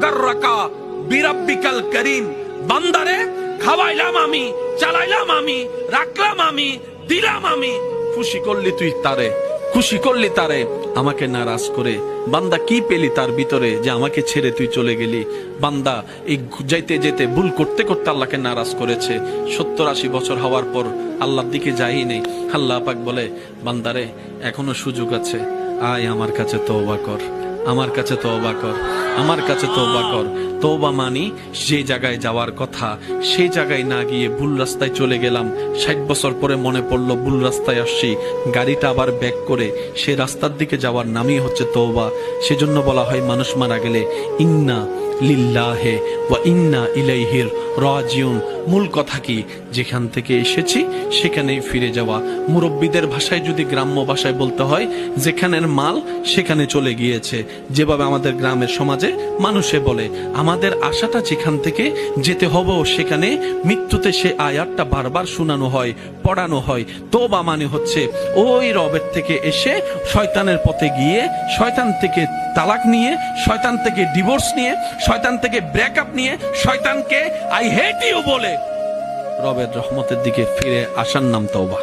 গাররাকা বিরাব্বিকাল করিম। বান্দারে খাওয়াইলাম আমি, চালাইলাম আমি, রাখলাম আমি, দিলাম আমি, খুশি করলি তুই তারে, খুশি করলি তারে আমাকে নারাজ করে। বান্দা কি পেলি তার ভিতরে যে আমাকে ছেড়ে তুই চলে গেলি? বান্দা এই যাইতে যেতে ভুল করতে করতে আল্লাহকে নারাজ করেছে। 70-80 বছর হওয়ার পর আল্লাহর দিকে যাই নেই। আল্লাহ পাক বলে, বান্দারে এখনো সুযোগ আছে, আয় আমার কাছে তওবা কর, আমার কাছে তওবা কর, আমার কাছে তওবা কর। তওবা মানি যে জায়গায় যাওয়ার কথা সেই জায়গায় না গিয়ে ভুল রাস্তায় চলে গেলাম। 60 বছর পরে মনে পড়লো ভুল রাস্তায় আসছি, গাড়িটা আবার ব্যাক করে সে রাস্তার দিকে যাওয়ার নামই হচ্ছে তওবা। সেজন্য বলা হয় মানুষ মারা গেলে ইন্না লিল্লাহে ওয়া ইন্না ইলাইহির রাজিউন। মূল কথা কি, যেখান থেকে এসেছি সেখানেই ফিরে যাওয়া। মুরব্বীদের ভাষায় যদি গ্রাম্য ভাষায় বলতে হয়, যেখানের মাল সেখানে চলে গিয়েছে। যেভাবে আমাদের গ্রামের সমাজে মানুষে বলে, আমাদের আশাটা যেখান থেকে যেতে হবে সেখানে। মৃত্যুতে সে আয়াতটা বারবার শোনানো হয়, পড়ানো হয়। তওবা মানে হচ্ছে ওই রবের থেকে এসে শয়তানের পথে গিয়ে, শয়তান থেকে তালাক নিয়ে, শয়তান থেকে ডিভোর্স নিয়ে, শয়তান থেকে ব্রেকআপ নিয়ে, শয়তানকে আই হেট ইউ বলে রবের রহমতের দিকে ফিরে আসার নাম তওবা।